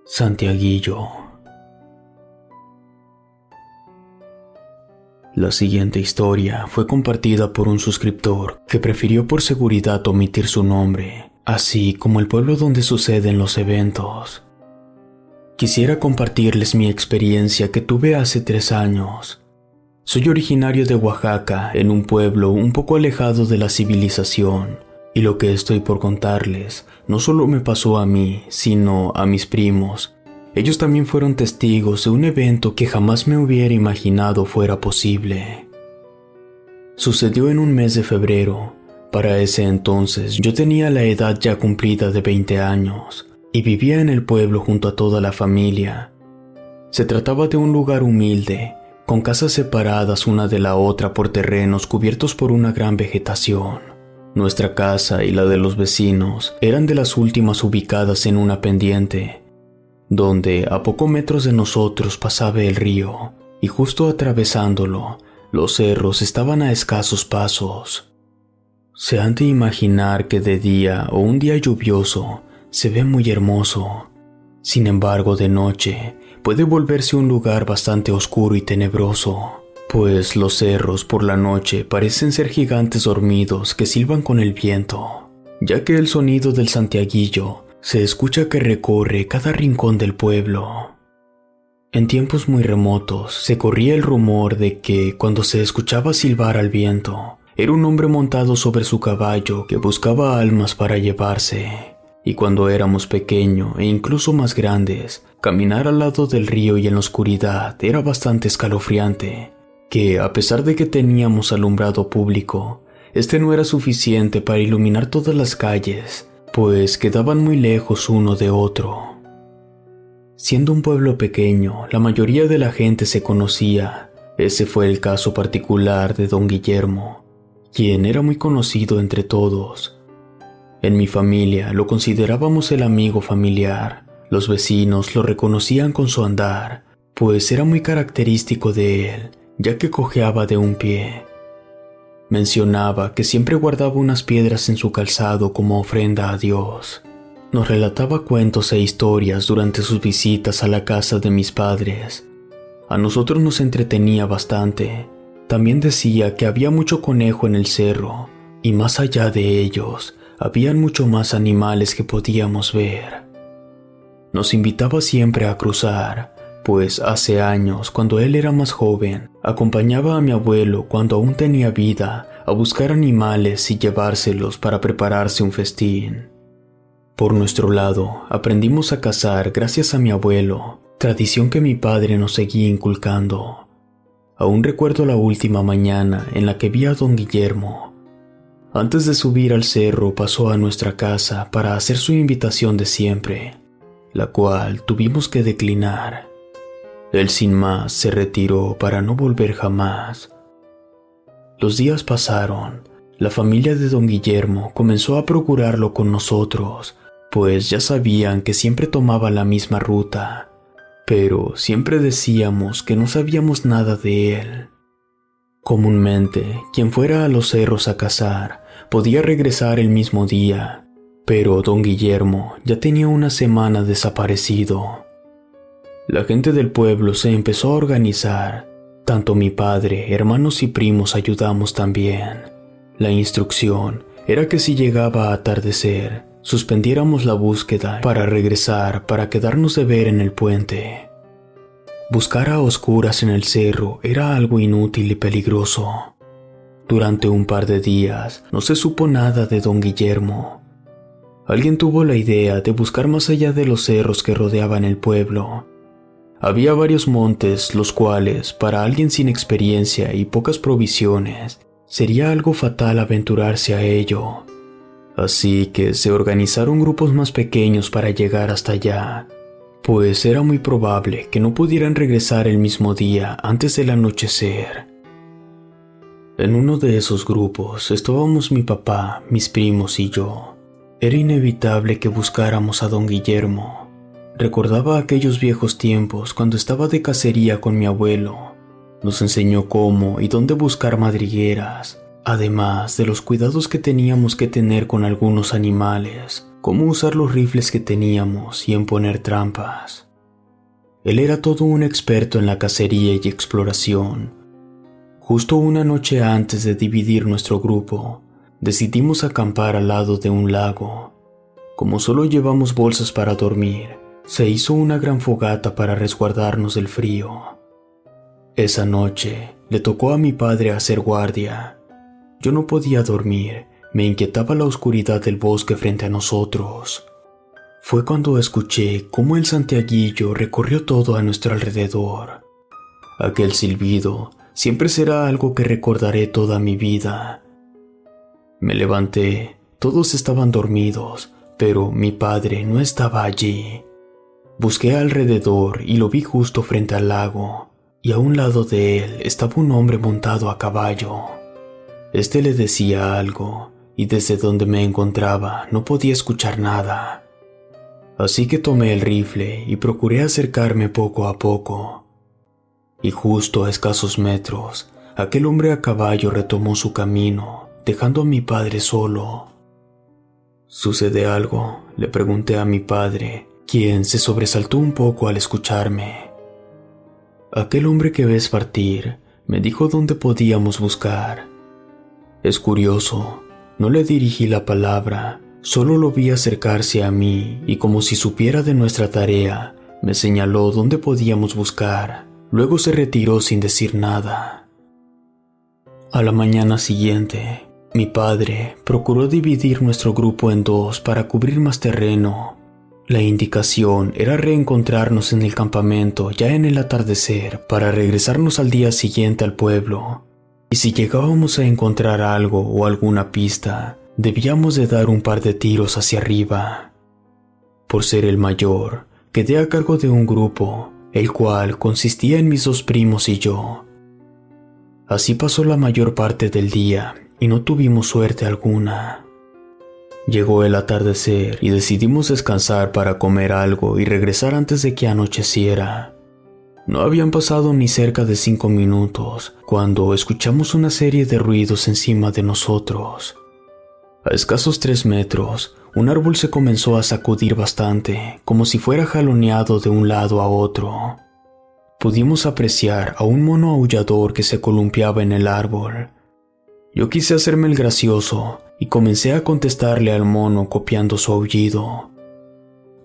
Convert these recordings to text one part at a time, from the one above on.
Santiaguillo. La siguiente historia fue compartida por un suscriptor que prefirió por seguridad omitir su nombre, así como el pueblo donde suceden los eventos. Quisiera compartirles mi experiencia que tuve hace 3 años. Soy originario de Oaxaca, en un pueblo un poco alejado de la civilización, y lo que estoy por contarles no solo me pasó a mí, sino a mis primos. Ellos también fueron testigos de un evento que jamás me hubiera imaginado fuera posible. Sucedió en un mes de febrero. Para ese entonces yo tenía la edad ya cumplida de 20 años y vivía en el pueblo junto a toda la familia. Se trataba de un lugar humilde, con casas separadas una de la otra por terrenos cubiertos por una gran vegetación. Nuestra casa y la de los vecinos eran de las últimas ubicadas en una pendiente, donde a pocos metros de nosotros pasaba el río, y justo atravesándolo, los cerros estaban a escasos pasos. Se han de imaginar que de día o un día lluvioso se ve muy hermoso. Sin embargo, de noche puede volverse un lugar bastante oscuro y tenebroso, pues los cerros por la noche parecen ser gigantes dormidos que silban con el viento, ya que el sonido del Santiaguillo se escucha que recorre cada rincón del pueblo. En tiempos muy remotos se corría el rumor de que cuando se escuchaba silbar al viento, era un hombre montado sobre su caballo que buscaba almas para llevarse. Y cuando éramos pequeños e incluso más grandes, caminar al lado del río y en la oscuridad era bastante escalofriante, que a pesar de que teníamos alumbrado público, este no era suficiente para iluminar todas las calles, pues quedaban muy lejos uno de otro. Siendo un pueblo pequeño, la mayoría de la gente se conocía. Ese fue el caso particular de don Guillermo, quien era muy conocido entre todos. En mi familia lo considerábamos el amigo familiar. Los vecinos lo reconocían con su andar, pues era muy característico de él, ya que cojeaba de un pie. Mencionaba que siempre guardaba unas piedras en su calzado como ofrenda a Dios. Nos relataba cuentos e historias durante sus visitas a la casa de mis padres. A nosotros nos entretenía bastante. También decía que había mucho conejo en el cerro, y más allá de ellos, habían mucho más animales que podíamos ver. Nos invitaba siempre a cruzar, pues hace años, cuando él era más joven, acompañaba a mi abuelo cuando aún tenía vida a buscar animales y llevárselos para prepararse un festín. Por nuestro lado, aprendimos a cazar gracias a mi abuelo, tradición que mi padre nos seguía inculcando. Aún recuerdo la última mañana en la que vi a don Guillermo. Antes de subir al cerro pasó a nuestra casa para hacer su invitación de siempre, la cual tuvimos que declinar. Él sin más se retiró para no volver jamás. Los días pasaron. La familia de don Guillermo comenzó a procurarlo con nosotros, pues ya sabían que siempre tomaba la misma ruta, pero siempre decíamos que no sabíamos nada de él. Comúnmente, quien fuera a los cerros a cazar podía regresar el mismo día, pero don Guillermo ya tenía una semana desaparecido. La gente del pueblo se empezó a organizar. Tanto mi padre, hermanos y primos ayudamos también. La instrucción era que si llegaba a atardecer, suspendiéramos la búsqueda para regresar para quedarnos de ver en el puente. Buscar a oscuras en el cerro era algo inútil y peligroso. Durante un par de días no se supo nada de don Guillermo. Alguien tuvo la idea de buscar más allá de los cerros que rodeaban el pueblo. Había varios montes, los cuales, para alguien sin experiencia y pocas provisiones, sería algo fatal aventurarse a ello. Así que se organizaron grupos más pequeños para llegar hasta allá, pues era muy probable que no pudieran regresar el mismo día antes del anochecer. En uno de esos grupos estábamos mi papá, mis primos y yo. Era inevitable que buscáramos a don Guillermo. Recordaba aquellos viejos tiempos cuando estaba de cacería con mi abuelo. Nos enseñó cómo y dónde buscar madrigueras, además de los cuidados que teníamos que tener con algunos animales, cómo usar los rifles que teníamos y en poner trampas. Él era todo un experto en la cacería y exploración. Justo una noche antes de dividir nuestro grupo, decidimos acampar al lado de un lago. Como solo llevamos bolsas para dormir, se hizo una gran fogata para resguardarnos del frío. Esa noche le tocó a mi padre hacer guardia. Yo no podía dormir, me inquietaba la oscuridad del bosque frente a nosotros. Fue cuando escuché cómo el santiaguillo recorrió todo a nuestro alrededor. Aquel silbido siempre será algo que recordaré toda mi vida. Me levanté, todos estaban dormidos, pero mi padre no estaba allí. Busqué alrededor y lo vi justo frente al lago, y a un lado de él estaba un hombre montado a caballo. Este le decía algo, y desde donde me encontraba no podía escuchar nada. Así que tomé el rifle y procuré acercarme poco a poco. Y justo a escasos metros, aquel hombre a caballo retomó su camino, dejando a mi padre solo. ¿Sucede algo?, le pregunté a mi padre, quien se sobresaltó un poco al escucharme. Aquel hombre que ves partir me dijo dónde podíamos buscar. Es curioso, no le dirigí la palabra, solo lo vi acercarse a mí y como si supiera de nuestra tarea, me señaló dónde podíamos buscar. Luego se retiró sin decir nada. A la mañana siguiente, mi padre procuró dividir nuestro grupo en dos para cubrir más terreno. La indicación era reencontrarnos en el campamento ya en el atardecer para regresarnos al día siguiente al pueblo. Y si llegábamos a encontrar algo o alguna pista, debíamos de dar un par de tiros hacia arriba. Por ser el mayor, quedé a cargo de un grupo, el cual consistía en mis dos primos y yo. Así pasó la mayor parte del día y no tuvimos suerte alguna. Llegó el atardecer y decidimos descansar para comer algo y regresar antes de que anocheciera. No habían pasado ni cerca de 5 minutos cuando escuchamos una serie de ruidos encima de nosotros. A escasos 3 metros, un árbol se comenzó a sacudir bastante, como si fuera jaloneado de un lado a otro. Pudimos apreciar a un mono aullador que se columpiaba en el árbol. Yo quise hacerme el gracioso y comencé a contestarle al mono copiando su aullido.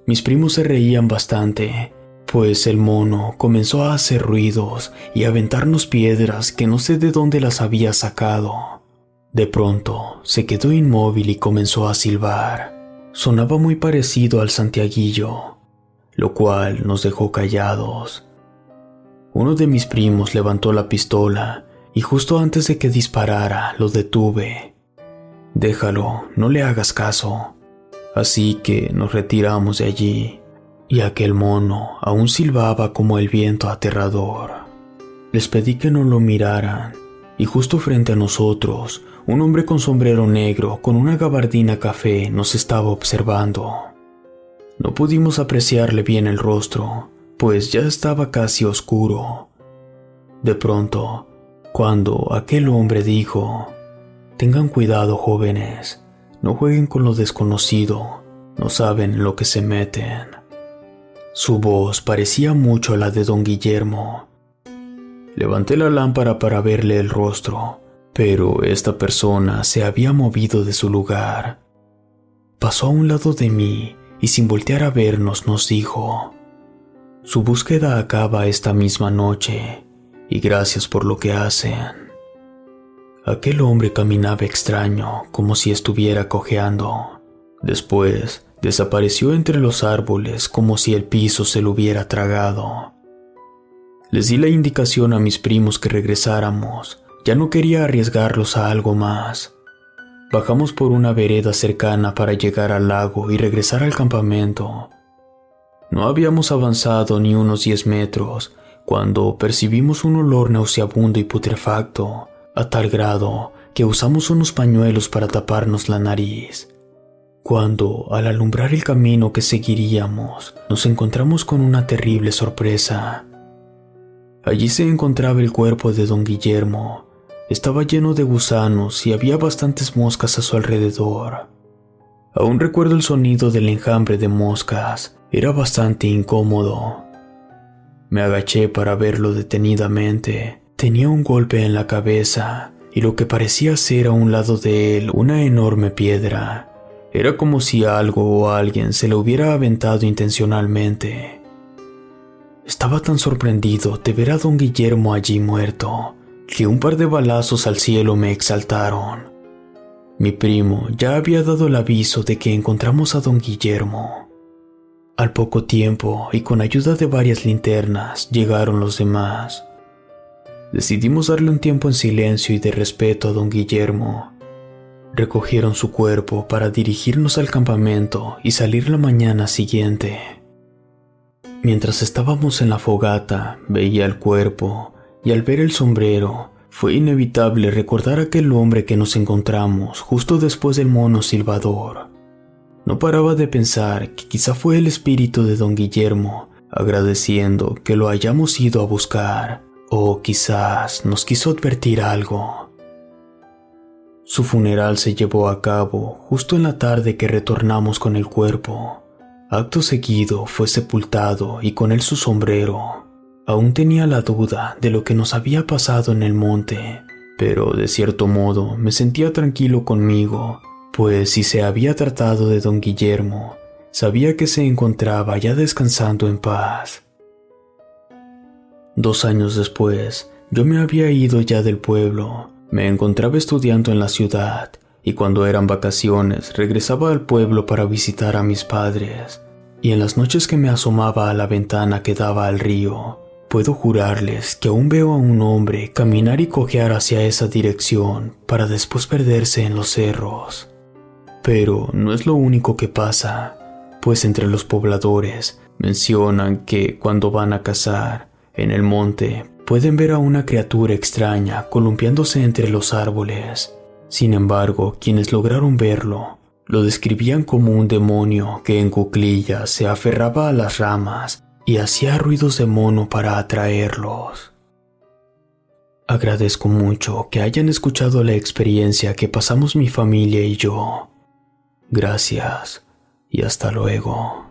Mis primos se reían bastante, pues el mono comenzó a hacer ruidos y a aventarnos piedras que no sé de dónde las había sacado. De pronto se quedó inmóvil y comenzó a silbar. Sonaba muy parecido al santiaguillo, lo cual nos dejó callados. Uno de mis primos levantó la pistola y justo antes de que disparara lo detuve. Déjalo, no le hagas caso. Así que nos retiramos de allí, y aquel mono aún silbaba como el viento aterrador. Les pedí que no lo miraran, y justo frente a nosotros, un hombre con sombrero negro con una gabardina café nos estaba observando. No pudimos apreciarle bien el rostro, pues ya estaba casi oscuro. De pronto, cuando aquel hombre dijo: «Tengan cuidado, jóvenes, no jueguen con lo desconocido, no saben lo que se meten». Su voz parecía mucho a la de don Guillermo. Levanté la lámpara para verle el rostro, pero esta persona se había movido de su lugar. Pasó a un lado de mí y sin voltear a vernos nos dijo: «Su búsqueda acaba esta misma noche, y gracias por lo que hacen». Aquel hombre caminaba extraño, como si estuviera cojeando. Después desapareció entre los árboles como si el piso se lo hubiera tragado. Les di la indicación a mis primos que regresáramos. Ya no quería arriesgarlos a algo más. Bajamos por una vereda cercana para llegar al lago y regresar al campamento. No habíamos avanzado ni unos 10 metros cuando percibimos un olor nauseabundo y putrefacto, a tal grado que usamos unos pañuelos para taparnos la nariz. Cuando, al alumbrar el camino que seguiríamos, nos encontramos con una terrible sorpresa. Allí se encontraba el cuerpo de don Guillermo. Estaba lleno de gusanos y había bastantes moscas a su alrededor. Aún recuerdo el sonido del enjambre de moscas. Era bastante incómodo. Me agaché para verlo detenidamente. Tenía un golpe en la cabeza y lo que parecía ser a un lado de él una enorme piedra. Era como si algo o alguien se lo hubiera aventado intencionalmente. Estaba tan sorprendido de ver a don Guillermo allí muerto que un par de balazos al cielo me exaltaron. Mi primo ya había dado el aviso de que encontramos a don Guillermo. Al poco tiempo, y con ayuda de varias linternas, llegaron los demás. Decidimos darle un tiempo en silencio y de respeto a don Guillermo. Recogieron su cuerpo para dirigirnos al campamento y salir la mañana siguiente. Mientras estábamos en la fogata, veía el cuerpo y al ver el sombrero, fue inevitable recordar a aquel hombre que nos encontramos justo después del mono silbador. No paraba de pensar que quizá fue el espíritu de don Guillermo, agradeciendo que lo hayamos ido a buscar, o quizás nos quiso advertir algo. Su funeral se llevó a cabo justo en la tarde que retornamos con el cuerpo. Acto seguido fue sepultado y con él su sombrero. Aún tenía la duda de lo que nos había pasado en el monte, pero de cierto modo me sentía tranquilo conmigo, pues si se había tratado de don Guillermo, sabía que se encontraba ya descansando en paz. 2 años después, yo me había ido ya del pueblo. Me encontraba estudiando en la ciudad, y cuando eran vacaciones regresaba al pueblo para visitar a mis padres. Y en las noches que me asomaba a la ventana que daba al río, puedo jurarles que aún veo a un hombre caminar y cojear hacia esa dirección para después perderse en los cerros. Pero no es lo único que pasa, pues entre los pobladores mencionan que cuando van a cazar en el monte pueden ver a una criatura extraña columpiándose entre los árboles. Sin embargo, quienes lograron verlo lo describían como un demonio que en cuclillas se aferraba a las ramas y hacía ruidos de mono para atraerlos. Agradezco mucho que hayan escuchado la experiencia que pasamos mi familia y yo. Gracias y hasta luego.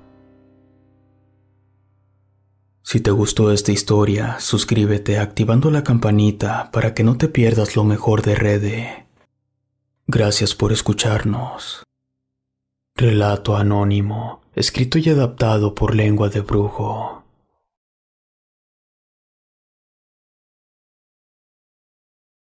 Si te gustó esta historia, suscríbete activando la campanita para que no te pierdas lo mejor de Rede. Gracias por escucharnos. Relato anónimo, escrito y adaptado por Lengua de Brujo.